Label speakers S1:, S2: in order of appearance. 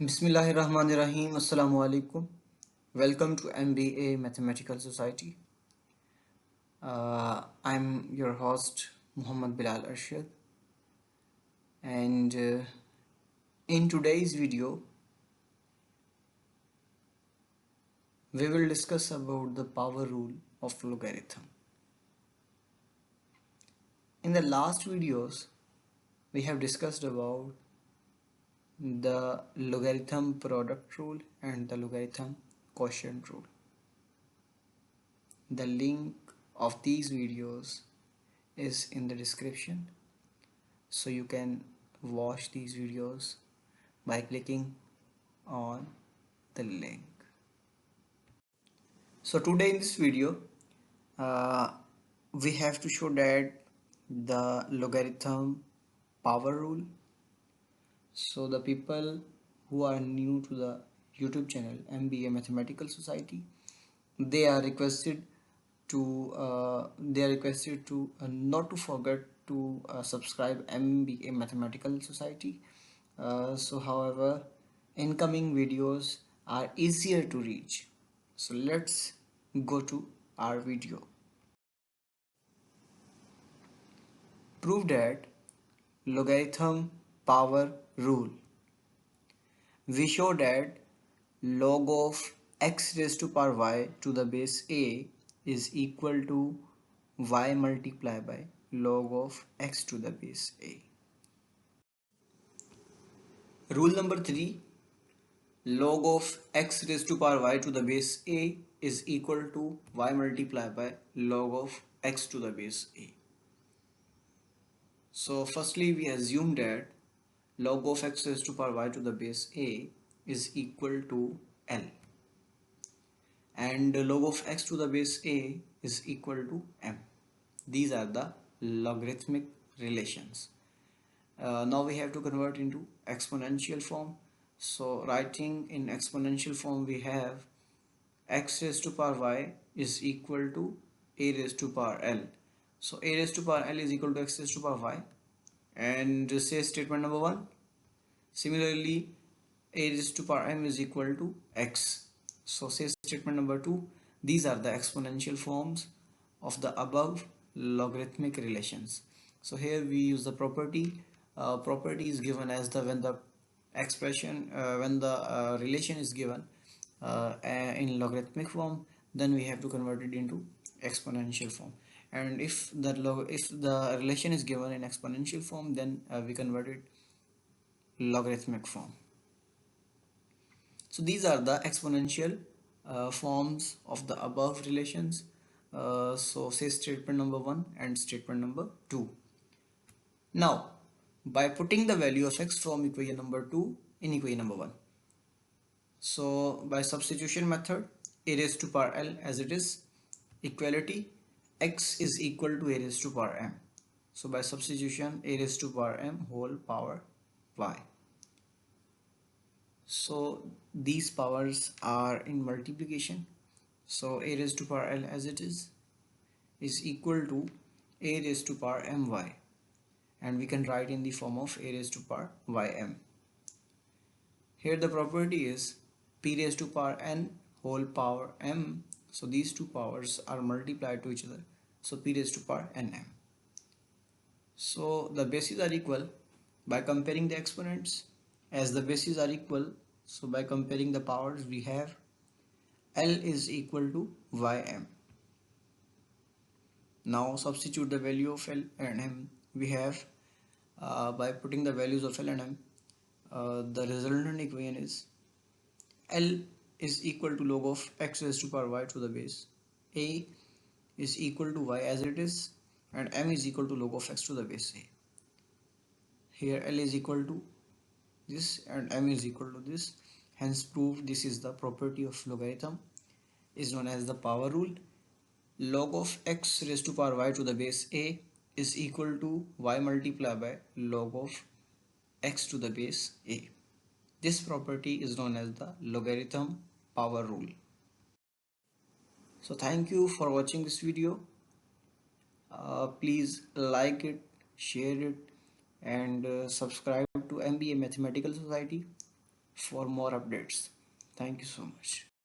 S1: Bismillahirrahmanirrahim. Assalamu alaikum. Welcome to MBA Mathematical Society. I'm your host Muhammad Bilal Arshad, and in today's video we will discuss about the power rule of logarithm. In the last videos we have discussed about the logarithm product rule and the logarithm quotient rule. The link of these videos is in the description, so you can watch these videos by clicking on the link. So today in this video uh, we have to show that the logarithm power rule. So the people who are new to the YouTube channel MBA Mathematical Society, they are requested to not to forget to subscribe MBA Mathematical Society. So however, incoming videos are easier to reach. So let's go to our video. Prove that logarithm power rule. We show that log of x raised to power y to the base a is equal to y multiplied by log of x to the base a. Rule number 3, log of x raised to power y to the base a is equal to y multiplied by log of x to the base a. So firstly we assume that log of x raised to power y to the base a is equal to L, and log of x to the base a is equal to m. These are the logarithmic relations. Now we have to convert into exponential form. So writing in exponential form, we have x raised to power y is equal to a raised to power L. So a raised to power L is equal to x raised to power y, and say statement number 1. Similarly, a raised to power m is equal to x. So say statement number 2. These are the exponential forms of the above logarithmic relations. So here we use the property. Property is given as the when the expression when the relation is given in logarithmic form, then we have to convert it into exponential form. And if the relation is given in exponential form, then we convert it logarithmic form. So these are the exponential forms of the above relations. So say statement number 1 and statement number 2. Now by putting the value of x from equation number 2 in equation number 1, so by substitution method, a raised to power L as it is, equality, x is equal to a raised to power m. So by substitution, a raised to power m whole power y. So these powers are in multiplication. So a raised to power L as it is equal to a raised to power my, and we can write in the form of a raised to power ym. Here the property is p raised to power n whole power m. So these two powers are multiplied to each other. So p raised to power nm. So the bases are equal by comparing the exponents. As the bases are equal, so by comparing the powers we have L is equal to ym. Now substitute the value of L and m. We have by putting the values of L and m, the resultant equation is L is equal to log of x raised to power y to the base a is equal to y as it is, and m is equal to log of x to the base a. Here L is equal to this and m is equal to this, hence proof this is the property of logarithm, is known as the power rule. Log of x raised to power y to the base a is equal to y multiplied by log of x to the base a. This property is known as the logarithm power rule. So thank you for watching this video. Please like it, share it, and subscribe to MBA Mathematical Society. for more updates. Thank you so much.